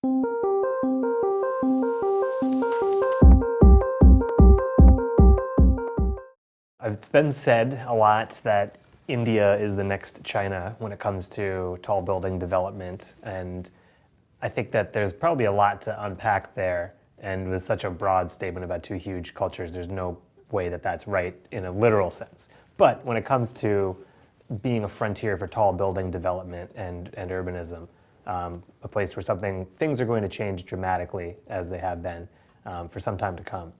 It's been said a lot that India is the next China when it comes to tall building development, and I think that there's probably a lot to unpack there, and with such a broad statement about two huge cultures, there's no way that that's right in a literal sense. But when it comes to being a frontier for tall building development and urbanism, a place where things are going to change dramatically as they have been for some time to come.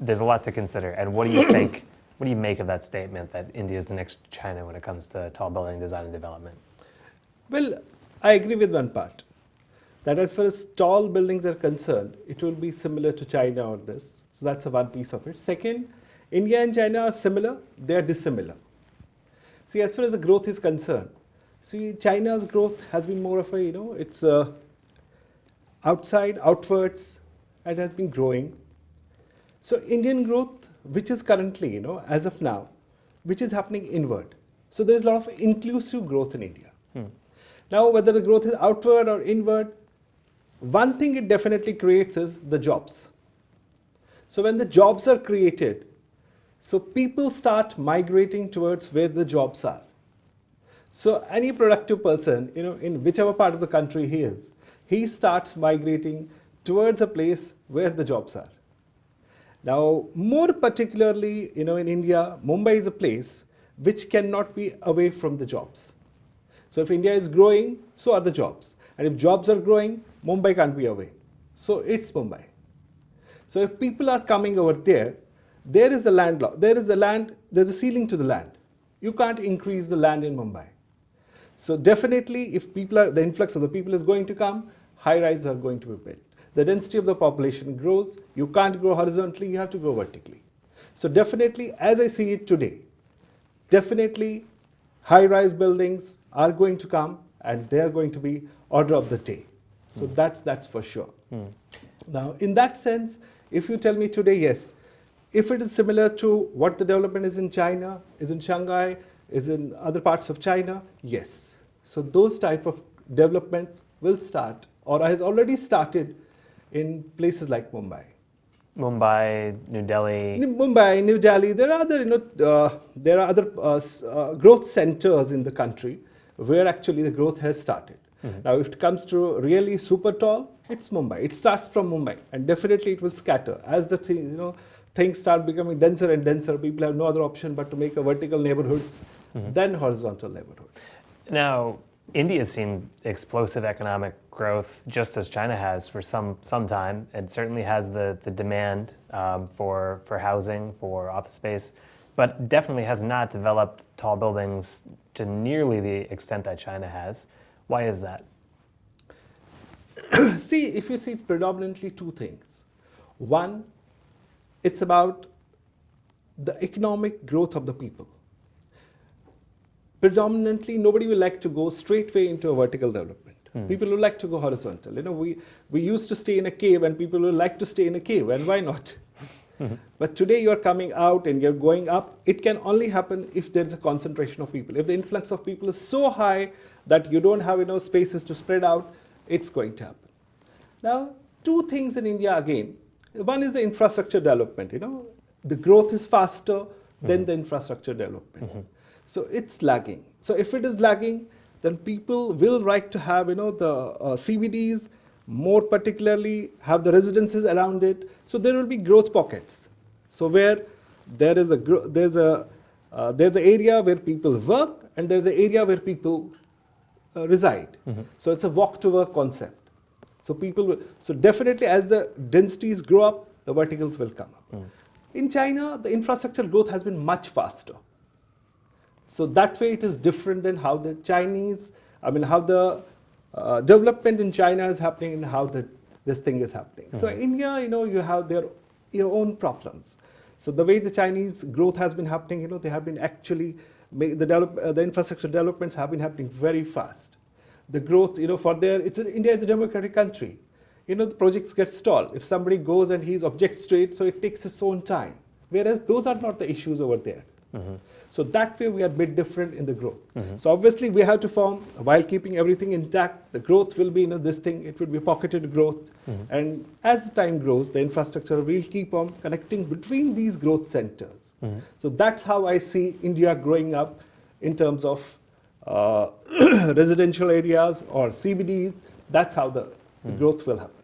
There's a lot to consider. And what do you think, what do you make of that statement that India is the next China when it comes to tall building design and development? Well, I agree with one part, that as far as tall buildings are concerned, it will be similar to China or this. So that's one piece of it. Second, India and China are similar, they are dissimilar. See, as far as the growth is concerned, see, China's growth has been more of a, it's outside, outwards, and has been growing. So Indian growth, which is currently, as of now, which is happening inward. So there is a lot of inclusive growth in India. Now, whether the growth is outward or inward, one thing it definitely creates is the jobs. So when the jobs are created, so people start migrating towards where the jobs are. So any productive person, in whichever part of the country he is, he starts migrating towards a place where the jobs are. Now, more particularly, in India, Mumbai is a place which cannot be away from the jobs. So if India is growing, so are the jobs. And if jobs are growing, Mumbai can't be away. So it's Mumbai. So if people are coming over there, there is the land law. There is the land, there's a ceiling to the land. You can't increase the land in Mumbai. So definitely, if the influx of the people is going to come, high rises are going to be built. The density of the population grows. You can't grow horizontally, you have to grow vertically. So definitely, as I see it today, definitely high-rise buildings are going to come and they are going to be order of the day. So that's for sure. Now, in that sense, if you tell me today, yes, if it is similar to what the development is in China, is in Shanghai, is in other parts of China, yes. So those type of developments will start or has already started in places like Mumbai. Mumbai, New Delhi. Mumbai, New Delhi. There are other growth centers in the country where actually the growth has started. Now, if it comes to really super tall, it's Mumbai. It starts from Mumbai, and definitely it will scatter as the things start becoming denser and denser. People have no other option but to make a vertical neighborhoods, then horizontal neighborhoods. Now, India's seen explosive economic growth, just as China has for some time. It certainly has the demand for housing, for office space, but definitely has not developed tall buildings to nearly the extent that China has. Why is that? See, if you see predominantly two things. One, it's about the economic growth of the people. Predominantly, nobody will like to go straightway into a vertical development. People would like to go horizontal. We used to stay in a cave, and people would like to stay in a cave, and why not? But today you're coming out and you're going up. It can only happen if there is a concentration of people. If the influx of people is so high that you don't have enough spaces to spread out, it's going to happen. Now, two things in India again. One is the infrastructure development. The growth is faster than the infrastructure development. So it's lagging. So if it is lagging, then people will like to have the CBDs, more particularly have the residences around it. So there will be growth pockets. So where there's an area where people work and there's an area where people reside. So it's a walk to work concept. So definitely as the densities grow up, the verticals will come up. In China, the infrastructure growth has been much faster. So that way it is different than how the how the development in China is happening and how this thing is happening. So India, you have your own problems. So the way the Chinese growth has been happening, they have been actually, the infrastructure developments have been happening very fast. The growth, India is a democratic country. The projects get stalled. If somebody goes and he objects to it, so it takes its own time. Whereas those are not the issues over there. So that way we are a bit different in the growth. So obviously we have to form, while keeping everything intact, the growth will be, this thing, it will be pocketed growth. And as time grows, the infrastructure will keep on connecting between these growth centers. So that's how I see India growing up in terms of residential areas or CBDs. That's how the growth will happen.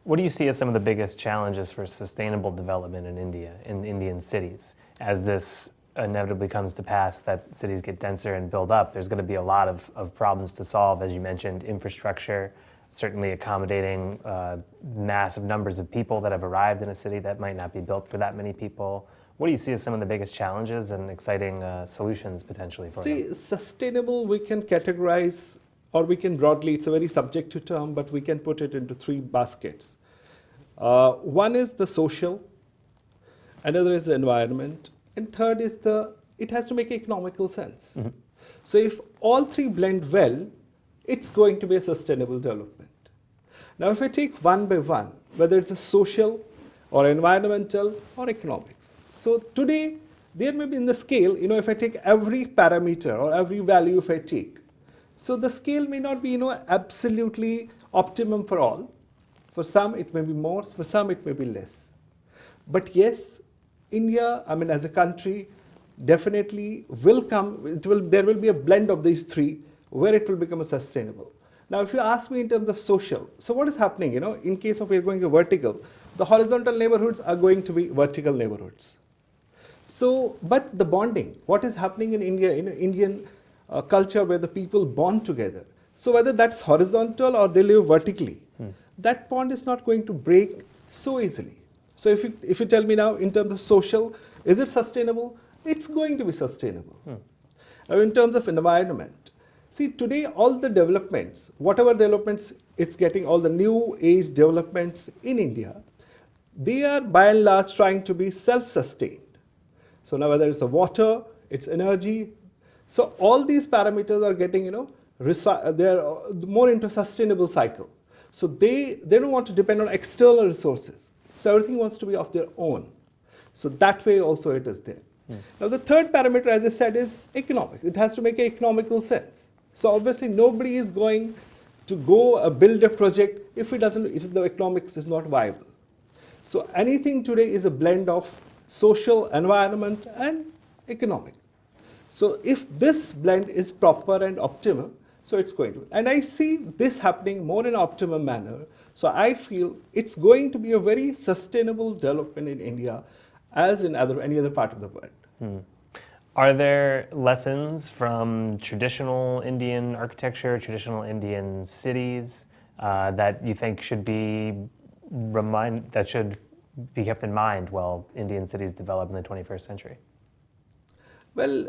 What do you see as some of the biggest challenges for sustainable development in India, in Indian cities? As this inevitably comes to pass, that cities get denser and build up, there's going to be a lot of problems to solve, as you mentioned, infrastructure, certainly accommodating massive numbers of people that have arrived in a city that might not be built for that many people. What do you see as some of the biggest challenges and exciting solutions potentially for them? Sustainable we can categorize, or we can broadly, it's a very subjective term, but we can put it into three baskets. One is the social, another is the environment, and third is it has to make economical sense. So if all three blend well, it's going to be a sustainable development. Now if I take one by one, whether it's a social or environmental or economics. So today, there may be in the scale, if I take every parameter or every value if I take, so the scale may not be, absolutely optimum for all. For some, it may be more. For some, it may be less. But yes, India, as a country, definitely will come. There will be a blend of these three where it will become a sustainable. Now, if you ask me in terms of social, so what is happening? In case of we're going to vertical, the horizontal neighborhoods are going to be vertical neighborhoods. So, but the bonding, what is happening in India, Indian culture where the people bond together. So whether that's horizontal or they live vertically, that bond is not going to break so easily. So if you tell me now in terms of social, is it sustainable? It's going to be sustainable. Now in terms of environment, see today all the developments, whatever developments it's getting, all the new age developments in India, they are by and large trying to be self-sustained. So now whether it's the water, it's energy, so all these parameters are getting, they're more into a sustainable cycle. So they don't want to depend on external resources. So everything wants to be of their own. So that way also it is there. Now the third parameter, as I said, is economic. It has to make economical sense. So obviously nobody is going to go build a project if the economics is not viable. So anything today is a blend of social, environment, and economic. So if this blend is proper and optimal, so it's going to. And I see this happening more in an optimum manner. So I feel it's going to be a very sustainable development in India as in any other part of the world. Are there lessons from traditional Indian architecture, traditional Indian cities that you think should be kept in mind while Indian cities develop in the 21st century? Well,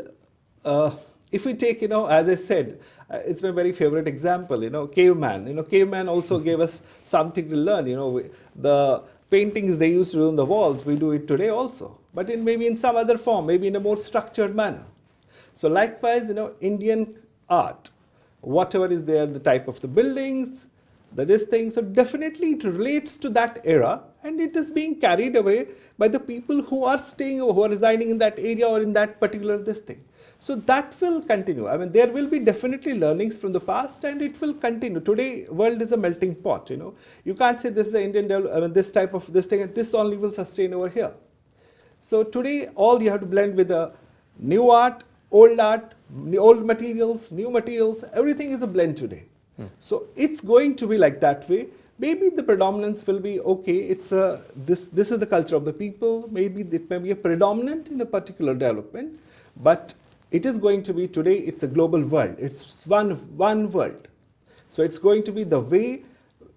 if we take, as I said, it's my very favorite example, caveman. Caveman also gave us something to learn. The paintings they used to do on the walls, we do it today also, but maybe in some other form, maybe in a more structured manner. So likewise, Indian art, whatever is there, the type of the buildings, this thing, so definitely it relates to that era, and it is being carried away by the people who are staying or who are residing in that area or in that particular this thing. So that will continue. There will be definitely learnings from the past, and it will continue. Today, world is a melting pot. You can't say this is the Indian this type of this thing, and this only will sustain over here. So today, all you have to blend with the new art, old materials, new materials. Everything is a blend today. So it's going to be like that way. Maybe the predominance will be okay. It's this is the culture of the people. Maybe it may be a predominant in a particular development, but it is going to be today. It's a global world. It's one world. So it's going to be the way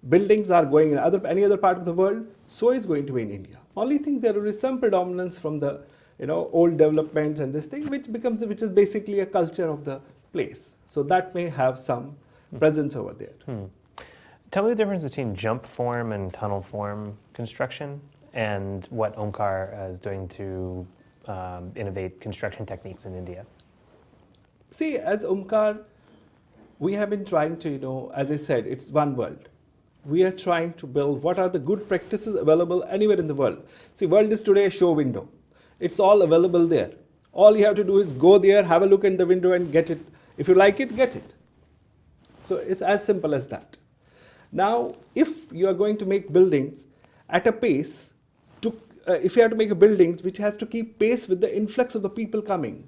buildings are going in any other part of the world. So is going to be in India. Only thing there will be some predominance from the old developments and this thing, which is basically a culture of the place. So that may have some presence over there. Tell me the difference between jump form and tunnel form construction and what Omkar is doing to innovate construction techniques in India. See, as Omkar, we have been trying to, as I said, it's one world. We are trying to build what are the good practices available anywhere in the world. See, world is today a show window. It's all available there. All you have to do is go there, have a look in the window and get it. If you like it, get it. So it's as simple as that. Now, if you are going to make buildings at a pace, if you have to make a buildings which has to keep pace with the influx of the people coming,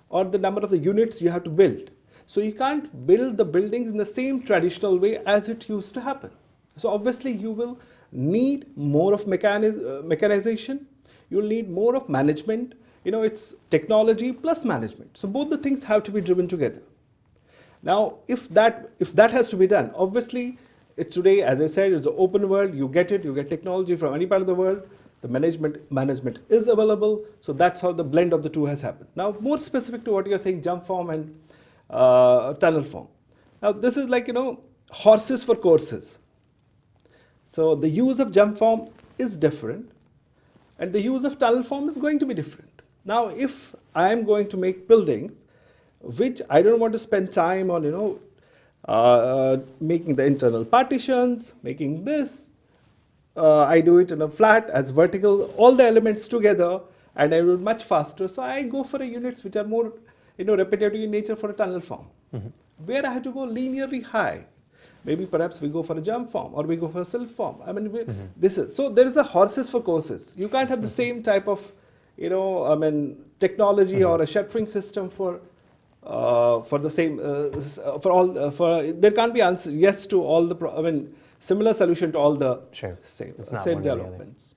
or the number of the units you have to build. So you can't build the buildings in the same traditional way as it used to happen. So obviously you will need more of mechanization, you'll need more of management. It's technology plus management. So both the things have to be driven together. Now, if that has to be done, obviously, it's today, as I said, it's an open world. You get technology from any part of the world. The management is available. So that's how the blend of the two has happened. Now, more specific to what you're saying, jump form and tunnel form. Now, this is like, horses for courses. So the use of jump form is different, and the use of tunnel form is going to be different. Now, if I am going to make buildings, which I don't want to spend time on, making the internal partitions, making this. I do it in a flat as vertical, all the elements together, and I do it much faster. So I go for units which are more, repetitive in nature for a tunnel form, where I have to go linearly high. Maybe perhaps we go for a jump form or we go for a self form. I mean, so there is a horses for courses. You can't have the same type of, technology or a shuttering system for the same, there can't be answer yes to all the, similar solution to all the Sure. same It's not one or the other. developments.